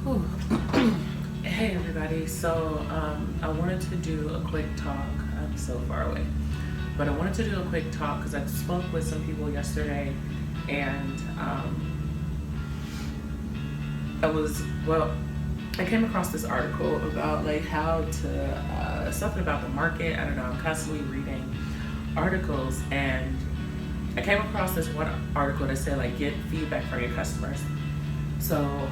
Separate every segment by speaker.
Speaker 1: Whew. Hey everybody, so I wanted to do a quick talk. I'm so far away, but I wanted to do a quick talk because I spoke with some people yesterday, and I came across this article about like how to something about the market. I don't know. I'm constantly reading articles, and I came across this one article that said like get feedback from your customers. So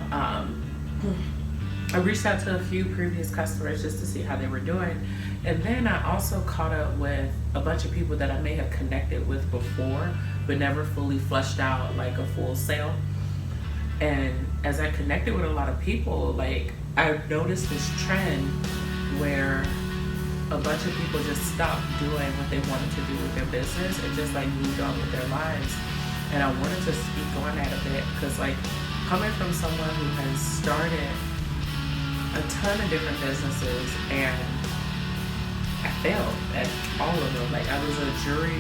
Speaker 1: I reached out to a few previous customers just to see how they were doing. And then I also caught up with a bunch of people that I may have connected with before, but never fully fleshed out like a full sale. And as I connected with a lot of people, like I noticed this trend where a bunch of people just stopped doing what they wanted to do with their business and just like moved on with their lives. And I wanted to speak on that a bit because like coming from someone who has started a ton of different businesses and I failed at all of them. Like I was a jury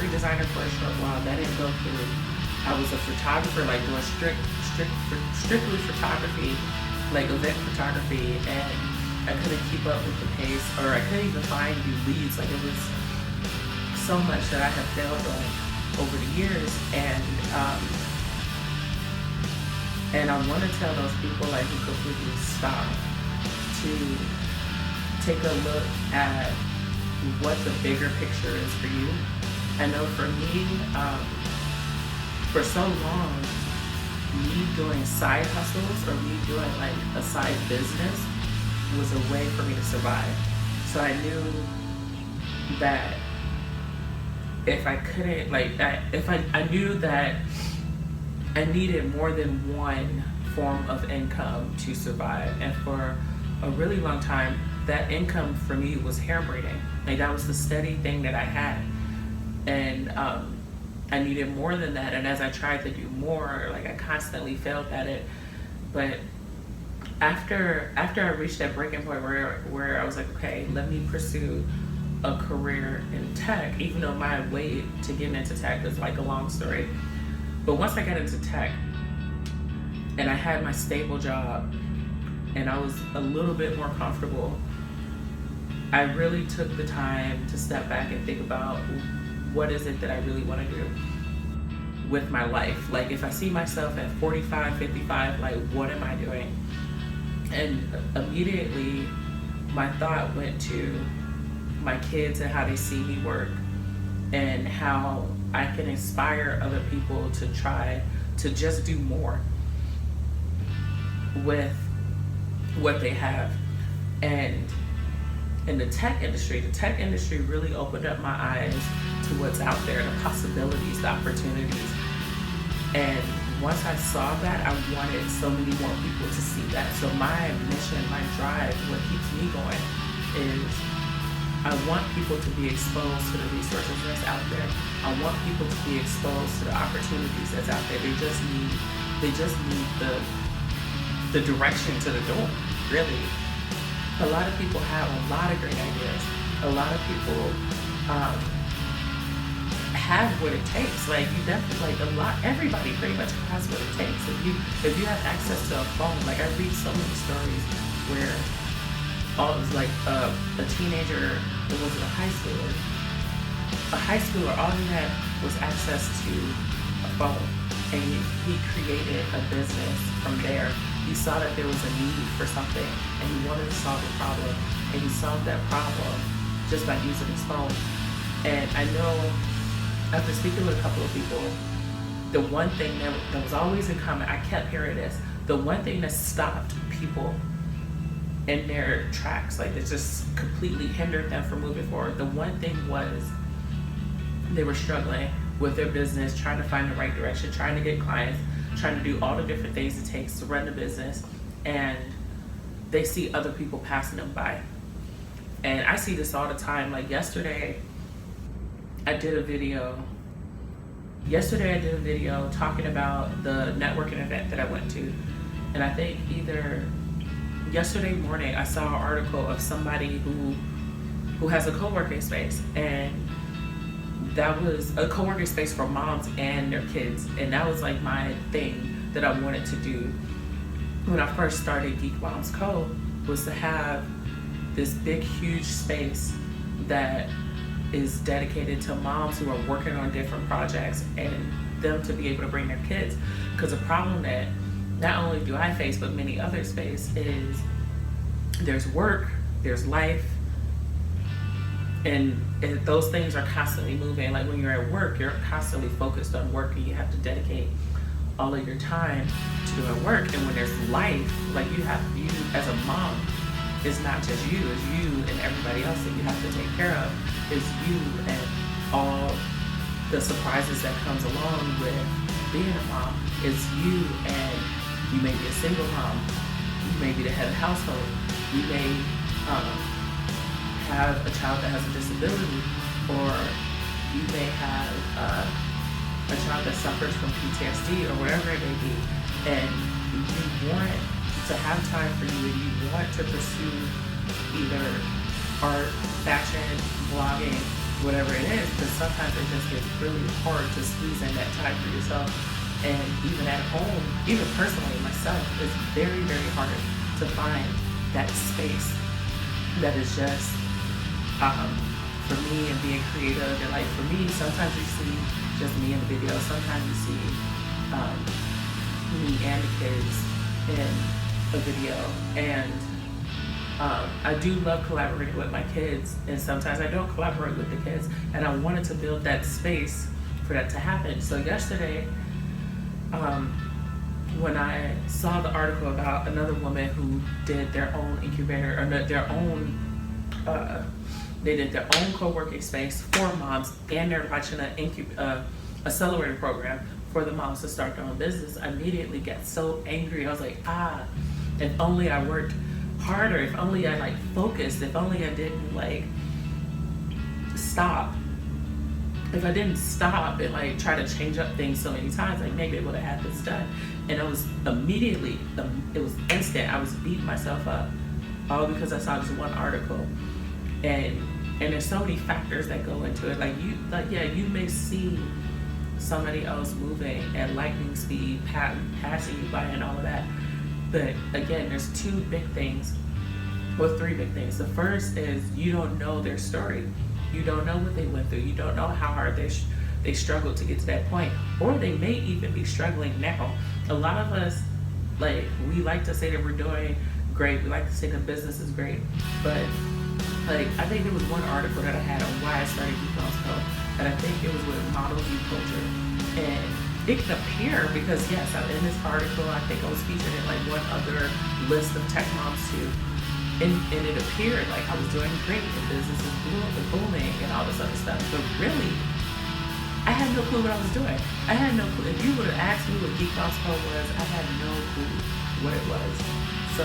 Speaker 1: designer for a short while. That didn't go through. I was a photographer, like doing strictly photography, like event photography, and I couldn't keep up with the pace, or I couldn't even find new leads. Like it was so much that I have failed on over the years, and I want to tell those people like who completely stop to take a look at what the bigger picture is for you. I know for me, for so long, me doing side hustles or me doing like a side business was a way for me to survive. So I knew that if I couldn't, I knew that I needed more than one form of income to survive. And for a really long time, that income for me was hair braiding. Like that was the steady thing that I had. And I needed more than that. And as I tried to do more, like I constantly failed at it. But after I reached that breaking point where I was like, okay, let me pursue a career in tech, even though my way to getting into tech is like a long story. But once I got into tech and I had my stable job and I was a little bit more comfortable, I really took the time to step back and think about what is it that I really want to do with my life. Like if I see myself at 45, 55, like what am I doing? And immediately my thought went to my kids and how they see me work and how I can inspire other people to try to just do more with what they have. And in the tech industry really opened up my eyes to what's out there, the possibilities, the opportunities. And once I saw that, I wanted so many more people to see that. So my mission, my drive, what keeps me going is I want people to be exposed to the resources that's out there. I want people to be exposed to the opportunities that's out there. They just need the direction to the door, really. A lot of people have a lot of great ideas. A lot of people have what it takes. Like you definitely, everybody pretty much has what it takes. If you have access to a phone, like I read so many stories where it was like a teenager, it wasn't a high schooler, all he had was access to a phone, and he created a business from there. He saw that there was a need for something, and he wanted to solve the problem, and he solved that problem just by using his phone. And I know, after speaking with a couple of people, the one thing that was always in common, I kept hearing this, the one thing that stopped people in their tracks, like it just completely hindered them from moving forward. The one thing was they were struggling with their business, trying to find the right direction, trying to get clients, trying to do all the different things it takes to run the business, and they see other people passing them by. And I see this all the time. Like yesterday I did a video talking about the networking event that I went to. And I think either yesterday morning I saw an article of somebody who has a co-working space, and that was a co-working space for moms and their kids. And that was like my thing that I wanted to do. when I first started GeekMomsCo was to have this big, huge space that is dedicated to moms who are working on different projects and them to be able to bring their kids. Because the problem that not only do I face, but many others face is there's work, there's life, and those things are constantly moving. Like when you're at work, you're constantly focused on work and you have to dedicate all of your time to doing work. And when there's life, like you as a mom, it's not just you, it's you and everybody else that you have to take care of. It's you and all the surprises that comes along with being a mom. It's you and you may be a single mom, you may be the head of household, you may have a child that has a disability, or you may have a child that suffers from PTSD or whatever it may be, and you want to have time for you and you want to pursue either art, fashion, blogging, whatever it is, but sometimes it just gets really hard to squeeze in that time for yourself. And even at home, even personally myself, it's very, very hard to find that space that is just for me and being creative. And like for me, sometimes you see just me in the video, sometimes you see me and the kids in a video, and I do love collaborating with my kids, and sometimes I don't collaborate with the kids, and I wanted to build that space for that to happen. So yesterday, when I saw the article about another woman who did their own incubator, or their own they did their own co-working space for moms, and they're launching an accelerator program for the moms to start their own business, I immediately got so angry. I was like, if only I worked harder, if only I like focused, if only I didn't like stop. If I didn't stop and like try to change up things so many times, like maybe it would have had this done. And it was immediately, it was instant. I was beating myself up, all because I saw this one article. And there's so many factors that go into it. You may see somebody else moving at lightning speed, passing you by and all of that. But again, there's two big things, or three big things. The first is you don't know their story. You don't know what they went through. You don't know how hard they struggled to get to that point. Or they may even be struggling now. A lot of us, we like to say that we're doing great. We like to say that business is great. But I think there was one article that I had on why I started GeekMomsCo, and I think it was with model view culture. And it can appear, because yes, in this article, I think I was featured in one other list of tech moms too. And it appeared like I was doing great and business is booming and all this other stuff. But really, I had no clue what I was doing. I had no clue. If you would have asked me what GeekMomsCo was, I had no clue what it was. So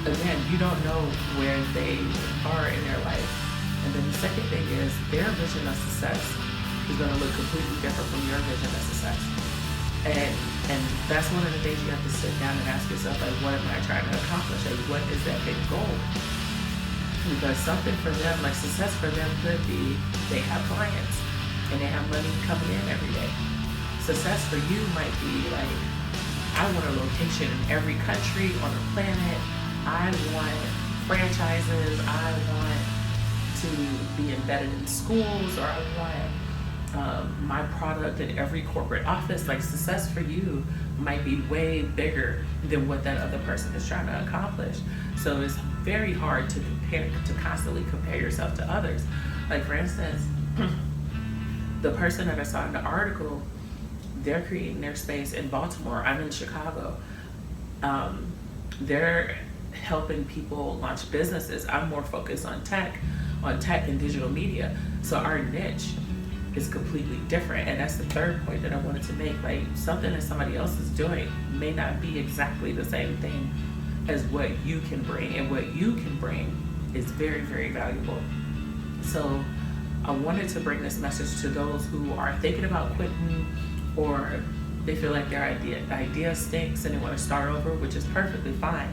Speaker 1: again, you don't know where they are in their life. And then the second thing is their vision of success is going to look completely different from your vision of success. And that's one of the things you have to sit down and ask yourself, what am I trying to accomplish? What is that big goal? Because something for them, success for them could be they have clients and they have money coming in every day. Success for you might be I want a location in every country on the planet. I want franchises. I want to be embedded in schools, or I want my product in every corporate office. Success for you might be way bigger than what that other person is trying to accomplish. So it's very hard to constantly compare yourself to others. For instance, the person that I saw in the article, they're creating their space in Baltimore. I'm in Chicago. They're helping people launch businesses. I'm more focused on tech and digital media. So our niche is completely different. And that's the third point that I wanted to make. Something that somebody else is doing may not be exactly the same thing as what you can bring, and what you can bring is very, very valuable. So I wanted to bring this message to those who are thinking about quitting, or they feel like their idea stinks and they want to start over, which is perfectly fine.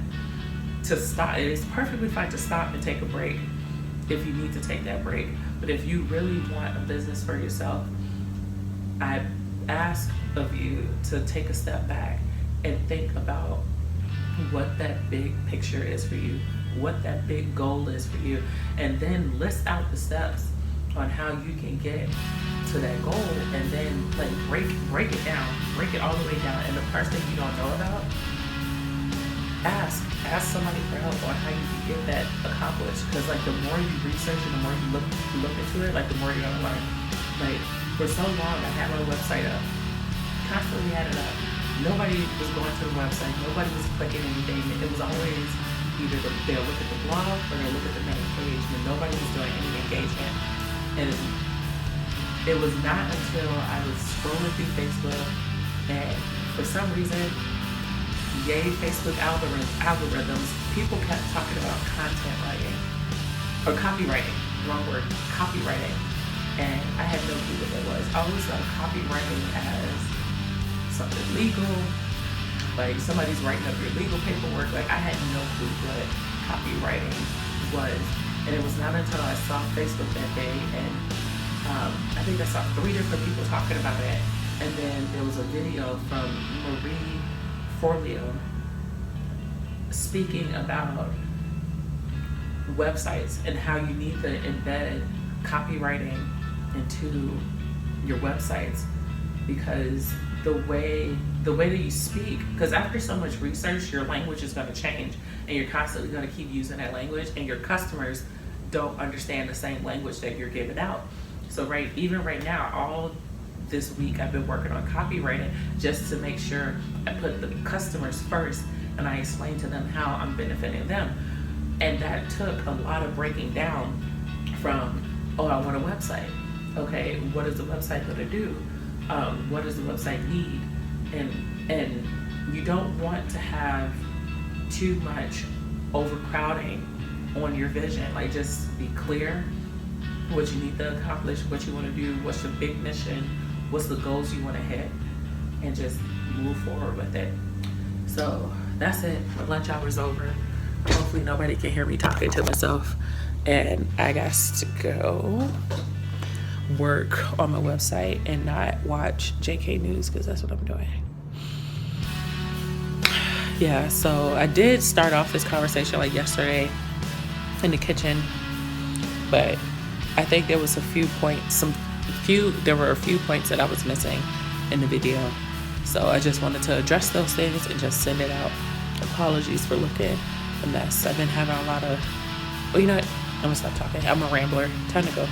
Speaker 1: To stop, it is perfectly fine to stop and take a break if you need to take that break. But if you really want a business for yourself, I ask of you to take a step back and think about what that big picture is for you, what that big goal is for you, and then list out the steps on how you can get to that goal, and then like break it down, break it all the way down. And the parts that you don't know about, ask somebody for help on how you can get that accomplished. Because like the more you research and the more you look into it, like the more you're gonna learn. Like for so long I had my website up, constantly had it up. Nobody was going to the website, nobody was clicking anything. It was always either they'll look at the blog or they'll look at the main page, and nobody was doing any engagement. And it was not until I was scrolling through Facebook, and for some reason, yay Facebook algorithms, people kept talking about content writing, or copywriting, wrong word, copywriting. And I had no clue what that was. I always thought copywriting as something legal, like somebody's writing up your legal paperwork. Like I had no clue what copywriting was. And it was not until I saw Facebook that day, and I think I saw 3 different people talking about it. And then there was a video from Marie Forleo speaking about websites and how you need to embed copywriting into your websites, because the way that you speak, because after so much research, your language is going to change, and you're constantly going to keep using that language, and your customers don't understand the same language that you're giving out. So even right now, all this week I've been working on copywriting just to make sure I put the customers first, and I explain to them how I'm benefiting them. And that took a lot of breaking down from, oh, I want a website. Okay, what is the website going to do? What does the website need? And you don't want to have too much overcrowding on your vision. Like, just be clear what you need to accomplish, what you want to do, what's your big mission, what's the goals you want to hit, and just move forward with it. So that's it. My lunch hour's over. Hopefully nobody can hear me talking to myself, and I got to go work on my website and not watch JK News, because that's what I'm doing. Yeah, so I did start off this conversation like yesterday in the kitchen, but I think there was a few points that I was missing in the video. So I just wanted to address those things and just send it out. Apologies for looking a mess. I've been having a lot of, well, you know what? I'm gonna stop talking. I'm a rambler. Time to go.